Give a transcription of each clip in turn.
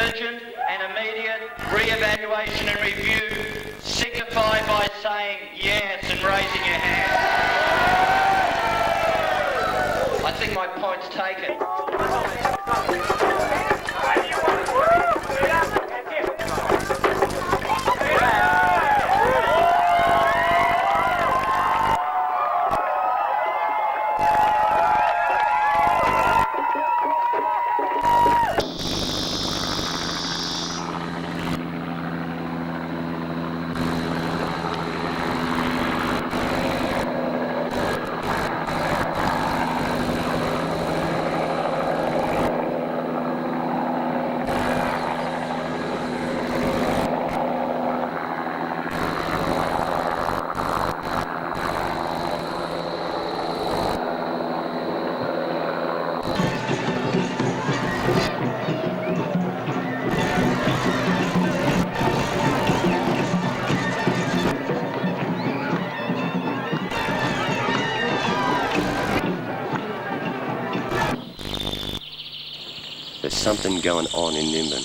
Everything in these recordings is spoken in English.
urgent and immediate re-evaluation and review, signify by saying yes and raising your hand. I think my point's taken. There's something going on in Nimbin.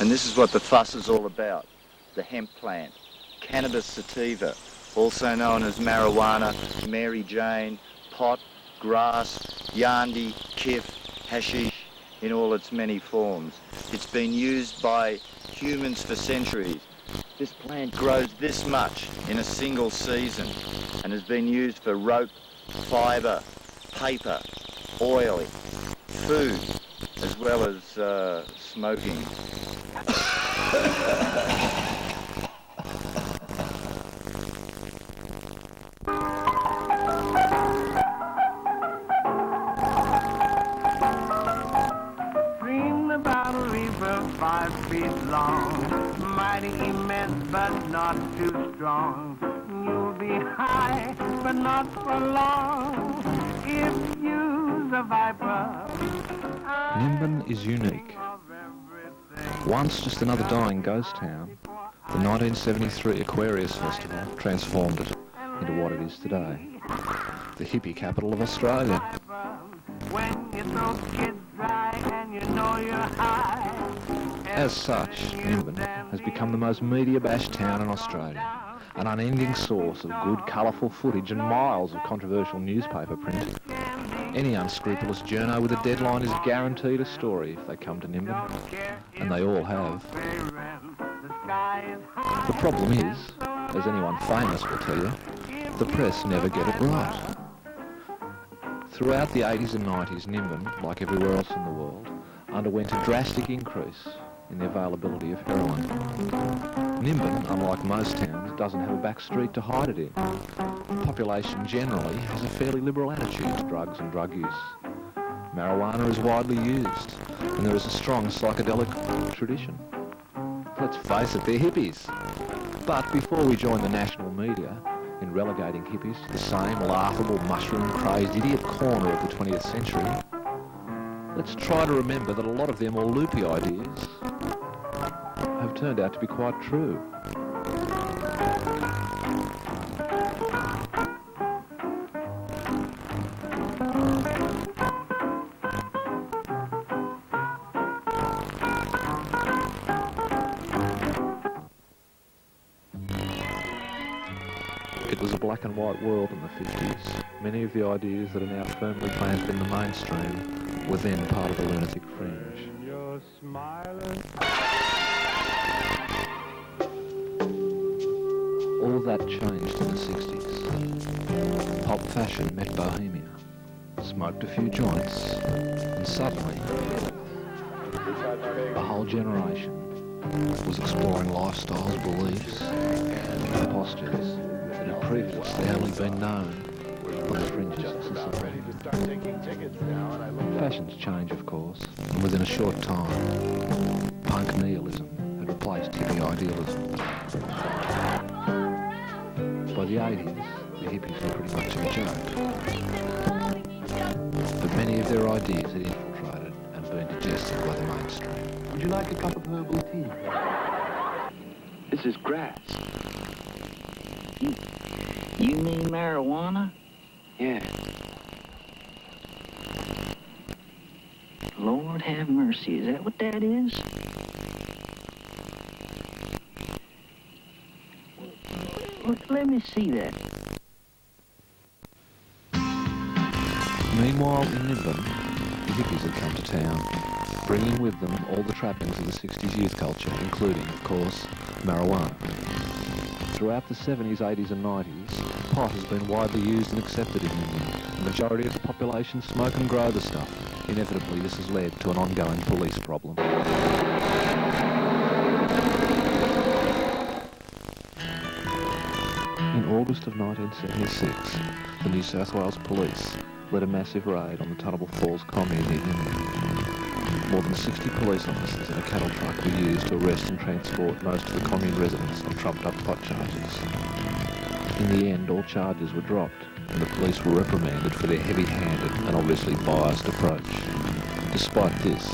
And this is what the fuss is all about. The hemp plant, cannabis sativa, also known as marijuana, Mary Jane, pot, grass, yandi, kif, hashish, in all its many forms. It's been used by humans for centuries. This plant grows this much in a single season and has been used for rope, fibre, paper, oil, food, as well as smoking. Dreamed about a river 5 feet long, mighty immense but not too strong. You'll be high but not for long if you's a viper. Nimbin is unique. Once just another dying ghost town, the 1973 Aquarius Festival transformed it into what it is today, the hippie capital of Australia. As such, Nimbin has become the most media-bashed town in Australia, an unending source of good, colourful footage and miles of controversial newspaper print. Any unscrupulous journo with a deadline is guaranteed a story if they come to Nimbin, and they all have. The problem is, as anyone famous will tell you, the press never get it right. Throughout the 80s and 90s, Nimbin, like everywhere else in the world, underwent a drastic increase in the availability of heroin. Nimbin, unlike most towns, doesn't have a back street to hide it in. The population generally has a fairly liberal attitude to drugs and drug use. Marijuana is widely used, and there is a strong psychedelic tradition. Let's face it, they're hippies. But before we join the national media in relegating hippies to the same laughable, mushroom-crazed idiot corner of the 20th century, let's try to remember that a lot of their more loopy ideas have turned out to be quite true. It was a black and white world in the 50s. Many of the ideas that are now firmly planted in the mainstream were then part of the lunatic fringe. All of that changed in the 60s. Pop fashion met bohemia, smoked a few joints, and suddenly a whole generation was exploring lifestyles, beliefs, and postures that had previously only been known on the fringes of society. Fashions change, of course, and within a short time, punk nihilism had replaced hippie idealism. By the 80s, the hippies were pretty much a joke. But many of their ideas had infiltrated and been digested by the mainstream. Would you like a cup of herbal tea? This is grass. You mean marijuana? Yeah. Lord have mercy, is that what that is? Let me see that. Meanwhile, in Nimbin, the hippies had come to town, bringing with them all the trappings of the 60s youth culture, including, of course, marijuana. Throughout the 70s, 80s and 90s, pot has been widely used and accepted in Nimbin. The majority of the population smoke and grow the stuff. Inevitably, this has led to an ongoing police problem. In August of 1976, the New South Wales Police led a massive raid on the Tunnable Falls commune near Nimbin. More than 60 police officers in a cattle truck were used to arrest and transport most of the commune residents on trumped-up pot charges. In the end, all charges were dropped, and the police were reprimanded for their heavy-handed and obviously biased approach. Despite this,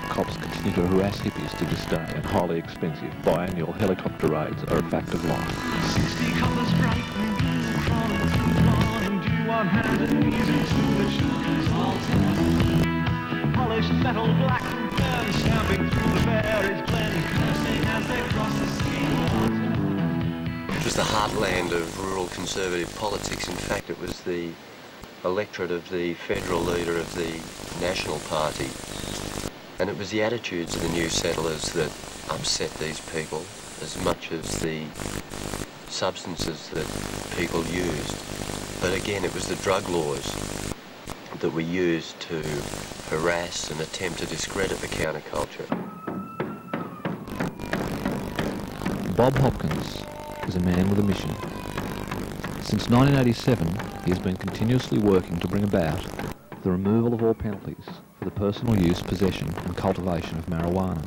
cops continue to harass hippies to this day, and highly expensive biannual helicopter raids are a fact of life. 60 coppers bright and blue, crawling through the morning dew on hands and knees into the children's hall town. Polished metal black and tan, stamping through the berries glen, cursing as they cross the sea. It was the heartland of rural conservative politics. In fact, it was the electorate of the federal leader of the National Party. And it was the attitudes of the new settlers that upset these people as much as the substances that people used. But again, it was the drug laws that were used to harass and attempt to discredit the counterculture. Bob Hopkins is a man with a mission. Since 1987, he has been continuously working to bring about the removal of all penalties for the personal use, possession and cultivation of marijuana,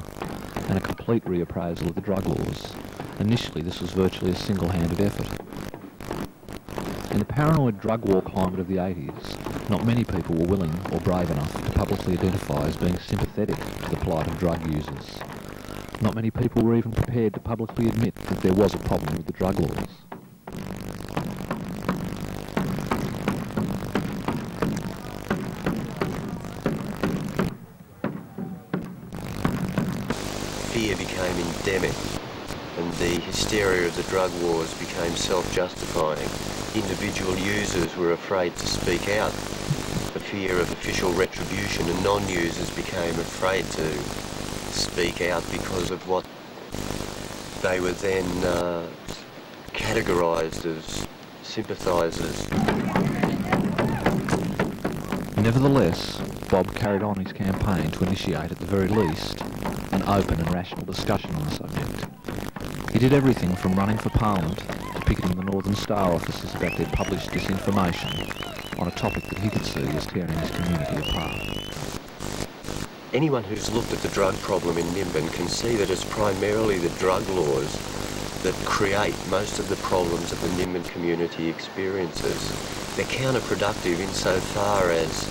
and a complete reappraisal of the drug laws. Initially, this was virtually a single-handed effort. In the paranoid drug war climate of the 80s, not many people were willing or brave enough to publicly identify as being sympathetic to the plight of drug users. Not many people were even prepared to publicly admit that there was a problem with the drug laws. Fear became endemic, and the hysteria of the drug wars became self-justifying. Individual users were afraid to speak out for fear of official retribution, and non-users became afraid to speak out because of what they were then categorised as sympathisers. Nevertheless, Bob carried on his campaign to initiate, at the very least, an open and rational discussion on the subject. He did everything from running for Parliament to picketing the Northern Star offices about their published disinformation on a topic that he could see as tearing his community apart. Anyone who's looked at the drug problem in Nimbin can see that it's primarily the drug laws that create most of the problems that the Nimbin community experiences. They're counterproductive insofar as,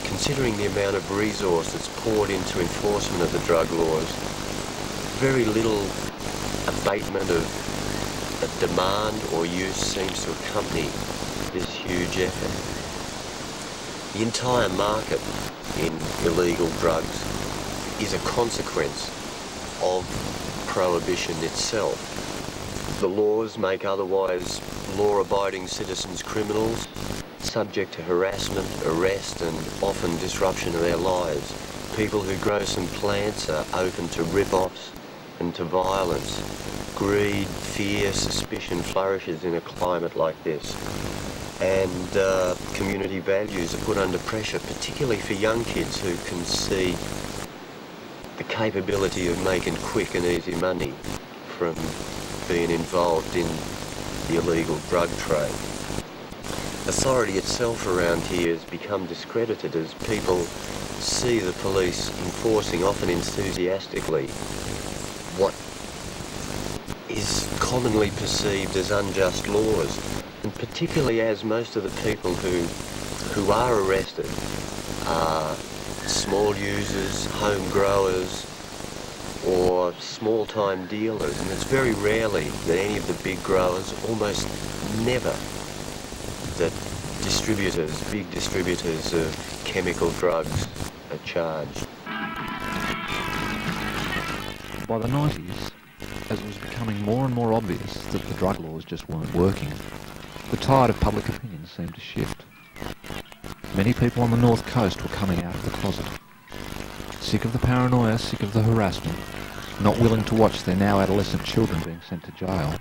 considering the amount of resource that's poured into enforcement of the drug laws, very little abatement of demand or use seems to accompany this huge effort. The entire market in illegal drugs is a consequence of prohibition itself. The laws make otherwise law-abiding citizens criminals, subject to harassment, arrest and often disruption of their lives. People who grow some plants are open to rip-offs and to violence. Greed, fear, suspicion flourishes in a climate like this. And community values are put under pressure, particularly for young kids who can see the capability of making quick and easy money from being involved in the illegal drug trade. Authority itself around here has become discredited as people see the police enforcing, often enthusiastically, what is commonly perceived as unjust laws. And particularly as most of the people who are arrested are small users, home growers, or small-time dealers. And it's very rarely that any of the big growers, almost never, that distributors, big distributors of chemical drugs are charged. By the 90s, as it was becoming more and more obvious that the drug laws just weren't working, the tide of public opinion seemed to shift. Many people on the North Coast were coming out of the closet. Sick of the paranoia, sick of the harassment, not willing to watch their now adolescent children being sent to jail,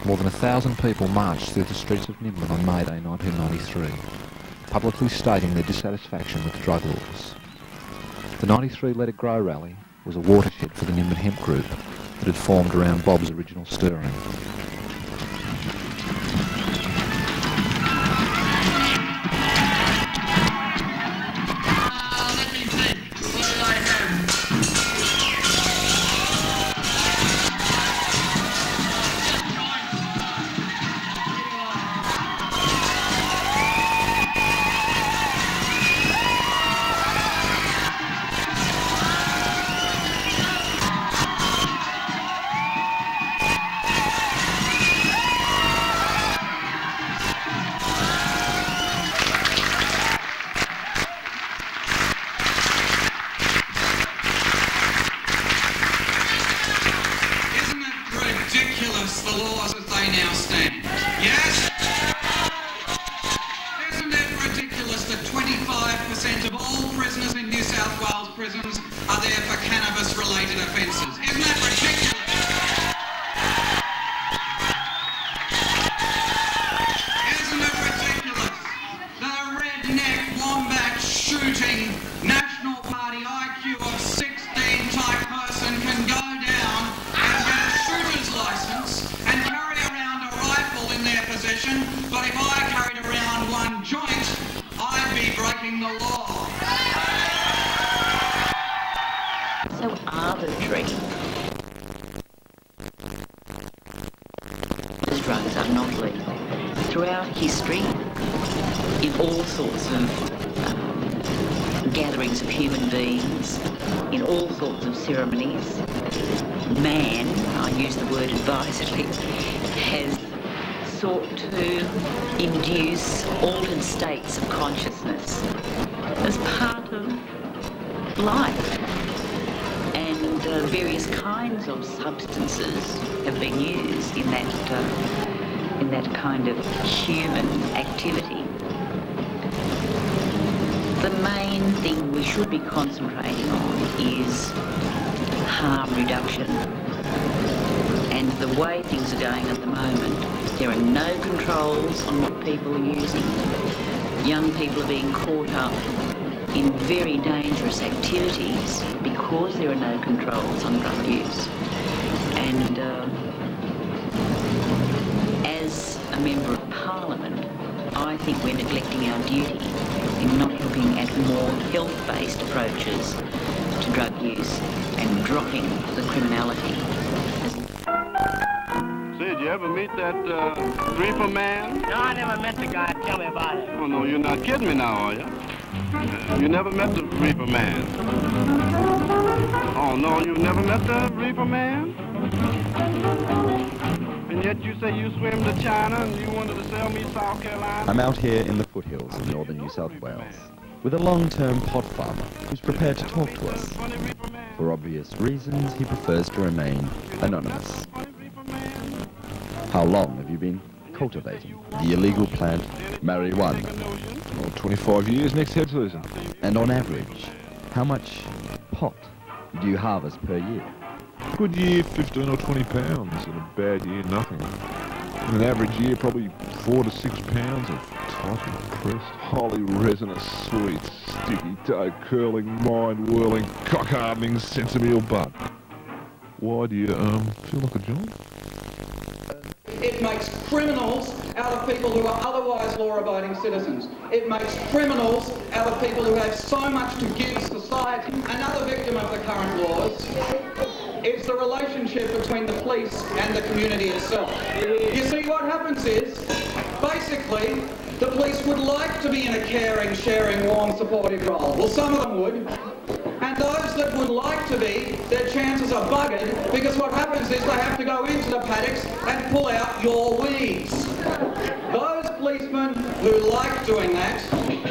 more than 1,000 people marched through the streets of Nimbin on May Day 1993, publicly stating their dissatisfaction with the drug laws. The 93 Let It Grow rally was a watershed for the Nimbin hemp group that had formed around Bob's original stirring. The laws as they now stand. Yes? Isn't it ridiculous that 25% of all prisoners in New South Wales prisons are there for cannabis-related offences? Isn't that ridiculous? Isn't it ridiculous that a redneck wombat shooting National Party IQ of 16 type person can go down and get a shooter's licence and carry around a rifle in their possession, but if I carried around one joint, I'd be breaking the law. So arbitrary. These drugs are not legal. Throughout history, in all sorts of gatherings of human beings, in all sorts of ceremonies, man, I use the word advisedly, has sought to induce altered states of consciousness as part of life. And various kinds of substances have been used in that kind of human activity. The main thing we should be concentrating on is harm reduction. And the way things are going at the moment, there are no controls on what people are using. Young people are being caught up in very dangerous activities because there are no controls on drug use. And as a Member of Parliament, I think we're neglecting our duty in not looking at more health-based approaches to drug use and dropping the criminality. Did you ever meet that reefer man? No, I never met the guy. Tell me about it. Oh, no, you're not kidding me now, are you? You never met the reefer man? Oh, no, you never met the reefer man? And yet you say you swim to China and you wanted to sell me South Carolina? I'm out here in the foothills of northern New South Wales with a long-term pot farmer who's prepared to talk to us. For obvious reasons, he prefers to remain anonymous. How long have you been cultivating the illegal plant marijuana? Well, 25 years next head season. And on average, how much pot do you harvest per year? Good year, 15 or 20 pounds, and a bad year, nothing. In an average year, probably 4 to 6 pounds of tightly pressed, highly resinous, sweet, sticky, toe-curling, mind-whirling, cock-hardening sesame bud. Why do you, feel like a joint? It makes criminals out of people who are otherwise law-abiding citizens. It makes criminals out of people who have so much to give society. Another victim of the current laws is the relationship between the police and the community itself. You see, what happens is, basically, the police would like to be in a caring, sharing, warm, supportive role. Well, some of them would. And those that would like to be, their chances are buggered, because what happens is they have to go into the paddocks and pull out your weeds. Those policemen who like doing that,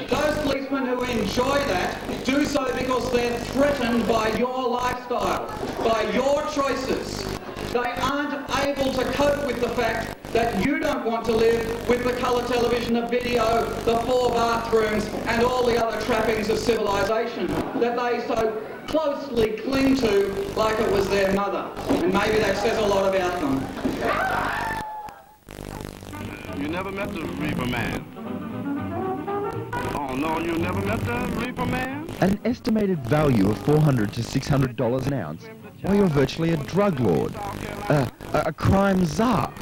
those policemen who enjoy that, do so because they're threatened by your lifestyle, by your choices. They aren't able to cope with the fact that you don't want to live with the colour television, the video, the 4 bathrooms and all the other trappings of civilisation that they so closely cling to like it was their mother. And maybe that says a lot about them. You never met the Reaper Man? Oh no, you never met the Reaper Man? At an estimated value of $400 to $600 an ounce, well, you're virtually a drug lord, a crime czar.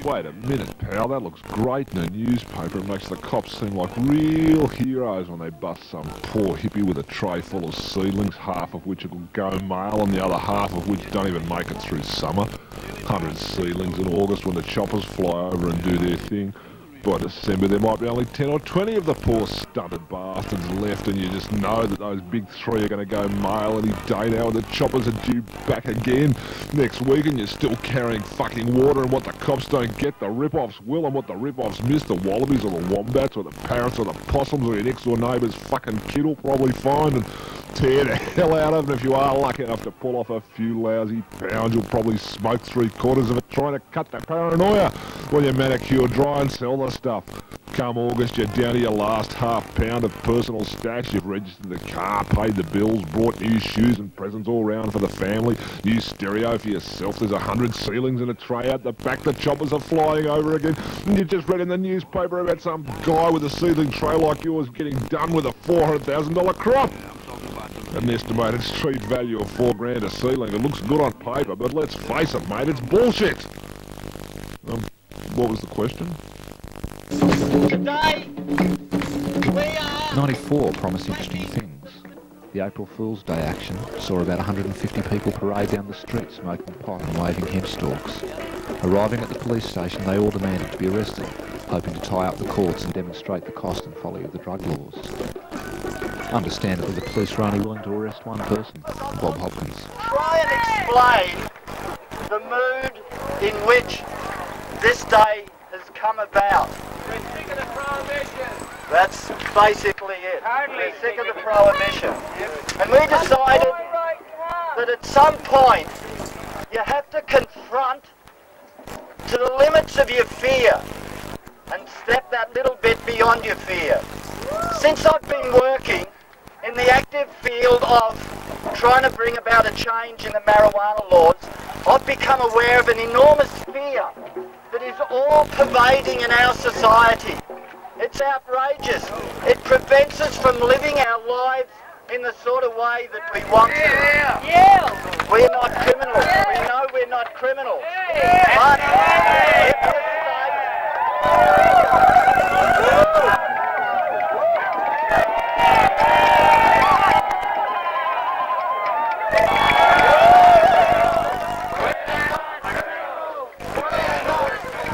Wait a minute, pal, that looks great in a newspaper. It makes the cops seem like real heroes when they bust some poor hippie with a tray full of seedlings, half of which will go male and the other half of which don't even make it through summer. 100 seedlings in August when the choppers fly over and do their thing. By December there might be only 10 or 20 of the poor stunted bastards left, and you just know that those big 3 are going to go male any day now, and the choppers are due back again next week, and you're still carrying fucking water, and what the cops don't get, the rip-offs will, and what the rip-offs miss, the wallabies or the wombats or the parrots or the possums or your next-door neighbour's fucking kid will probably find and tear the hell out of it. And if you are lucky enough to pull off a few lousy pounds, you'll probably smoke 3/4 of it trying to cut the paranoia while you manicure dry and sell the stuff. Come August, you're down to your last half pound of personal stash. You've registered the car, paid the bills, brought new shoes and presents all round for the family, new stereo for yourself. There's 100 ceilings in a tray out the back. The choppers are flying over again. And you just read in the newspaper about some guy with a seedling tray like yours getting done with a $400,000 crop. An estimated street value of $4 a seedling. It looks good on paper, but let's face it, mate, it's bullshit. What was the question? Today, we are... 94 promised interesting things. The April Fool's Day action saw about 150 people parade down the street smoking pot and waving hemp stalks. Arriving at the police station, they all demanded to be arrested, hoping to tie up the courts and demonstrate the cost and folly of the drug laws. Understandably, the police were only willing to arrest one person, Bob Hopkins. Try and explain the mood in which this day has come about. We're sick of the prohibition. That's basically it. We're sick of the prohibition. And we decided that at some point you have to confront to the limits of your fear and step that little bit beyond your fear. Since I've been working in the active field of trying to bring about a change in the marijuana laws, I've become aware of an enormous fear that is all pervading in our society. It's outrageous. It prevents us from living our lives in the sort of way that we want to. Yeah. We're not criminals. We know we're not criminals. But if the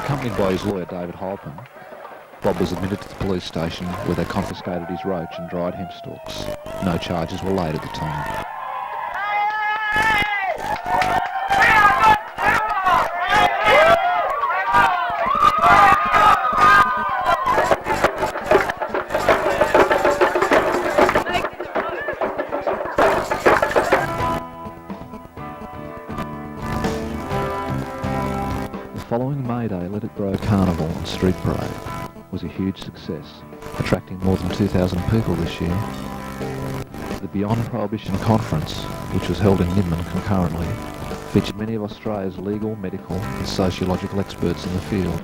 Accompanied by his lawyer David Halpin, Bob was admitted to the police station where they confiscated his roach and dried hemp stalks. No charges were laid at the time. The following May Day Let It Grow Carnival and Street Parade was a huge success, attracting more than 2,000 people this year. The Beyond Prohibition Conference, which was held in Nimbin concurrently, featured many of Australia's legal, medical and sociological experts in the field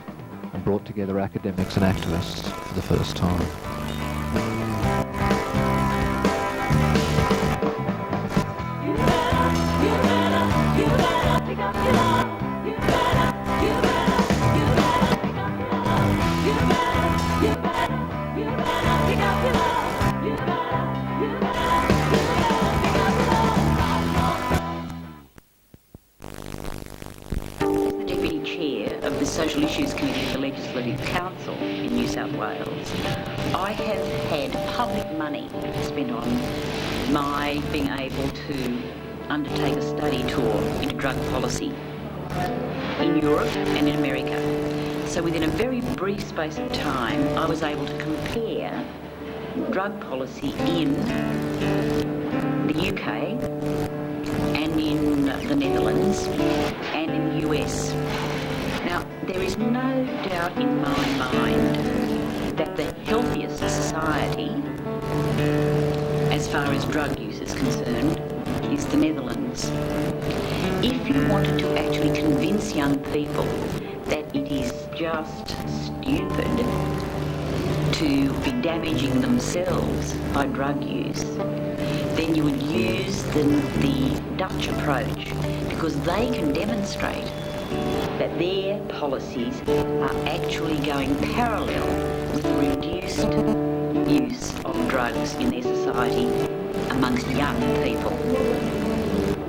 and brought together academics and activists for the first time. Social Issues Committee of the Legislative Council in New South Wales, I have had public money spent on my being able to undertake a study tour into drug policy in Europe and in America. So within a very brief space of time, I was able to compare drug policy in the UK and in the Netherlands and in the US. Now, there is no doubt in my mind that the healthiest society, as far as drug use is concerned, is the Netherlands. If you wanted to actually convince young people that it is just stupid to be damaging themselves by drug use, then you would use the Dutch approach, because they can demonstrate that their policies are actually going parallel with the reduced use of drugs in their society amongst young people.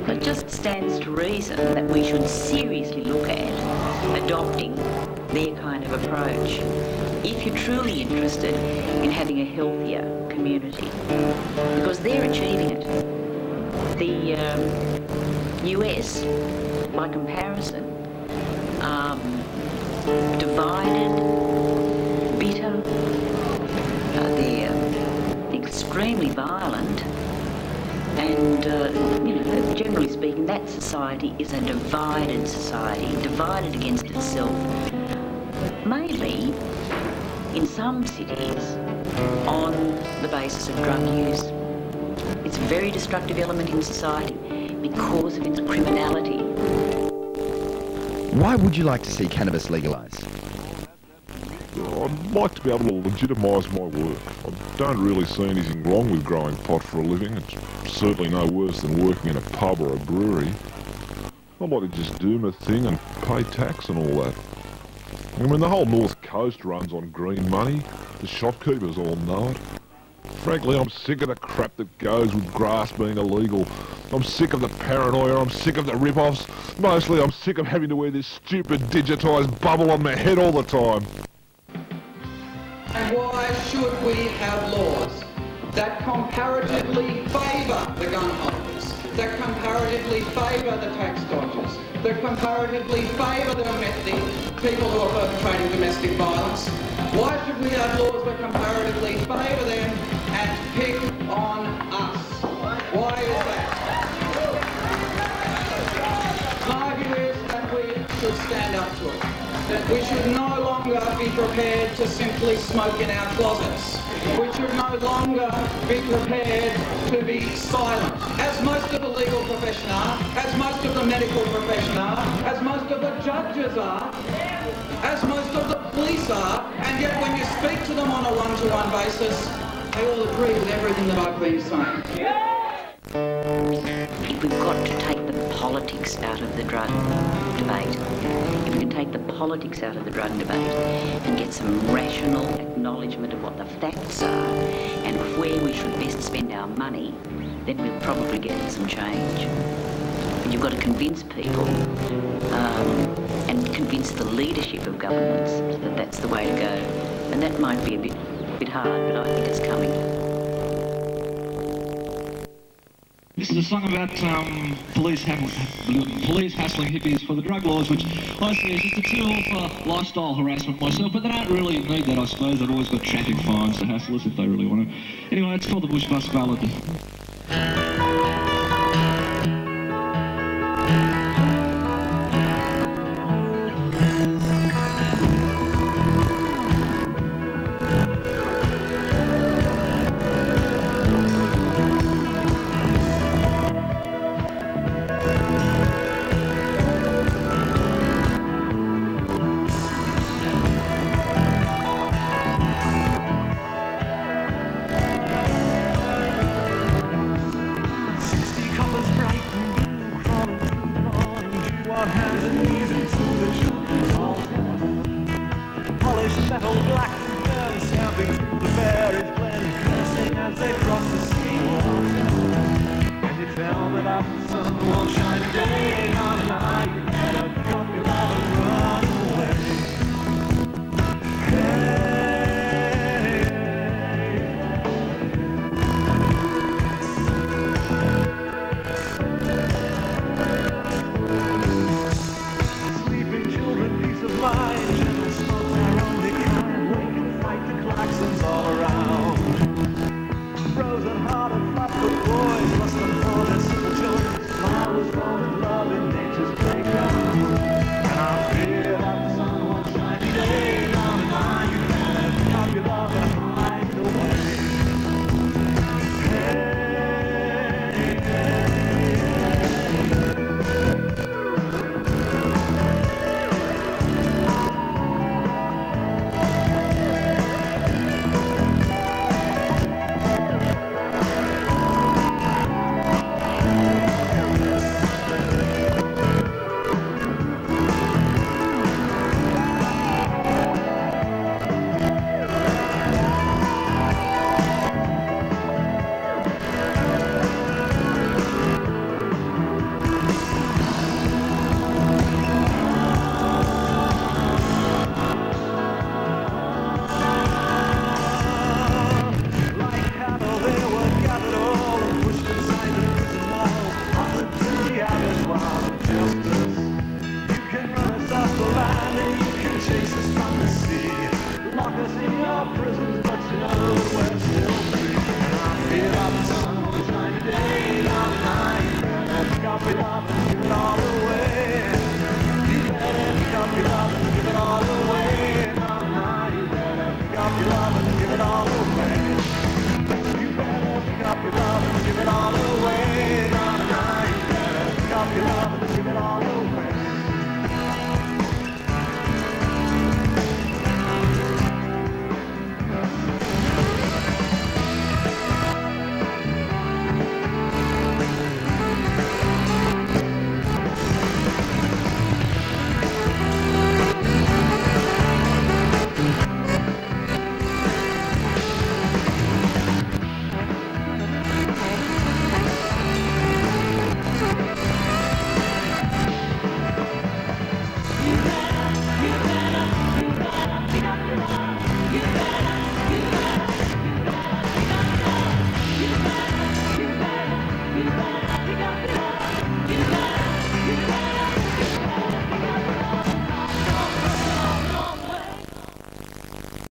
It just stands to reason that we should seriously look at adopting their kind of approach if you're truly interested in having a healthier community, because they're achieving it. The US, by comparison, divided, bitter, they're extremely violent, and generally speaking, that society is a divided society, divided against itself, mainly in some cities on the basis of drug use. It's a very destructive element in society because of its criminality. Why would you like to see cannabis legalised? I'd like to be able to legitimise my work. I don't really see anything wrong with growing pot for a living. It's certainly no worse than working in a pub or a brewery. I'd like to just do my thing and pay tax and all that. I mean, the whole North Coast runs on green money. The shopkeepers all know it. Frankly, I'm sick of the crap that goes with grass being illegal. I'm sick of the paranoia, I'm sick of the rip-offs. Mostly I'm sick of having to wear this stupid digitised bubble on my head all the time. And why should we have laws that comparatively favour the gun holders, that comparatively favour the tax dodgers, that comparatively favour the people who are perpetrating domestic violence? Why should we have laws that comparatively favour them and pick on us? Why is that? My view is that we should stand up to it. That we should no longer be prepared to simply smoke in our closets. We should no longer be prepared to be silent, as most of the legal profession are, as most of the medical profession are, as most of the judges are, as most of the police are, and yet when you speak to them on a one-to-one basis, they all agree with everything that I've been saying. If we've got to take the politics out of the drug debate, if we can take the politics out of the drug debate and get some rational acknowledgement of what the facts are and where we should best spend our money, then we'll probably get some change. But you've got to convince people and convince the leadership of governments that that's the way to go. And that might be a bit hard, but I think it's coming. This is a song about police hassling hippies for the drug laws, which I see as just a tool for lifestyle harassment myself, but they don't really need that, I suppose. They've always got traffic fines to hassle us if they really want to. Anyway, it's called the Bush Bus Ballad. Sleeping children, peace of mind, gentle song. our prisons, but still we're still free. Feel like the sun will shine today, our night. Let's go, we love and give it all away.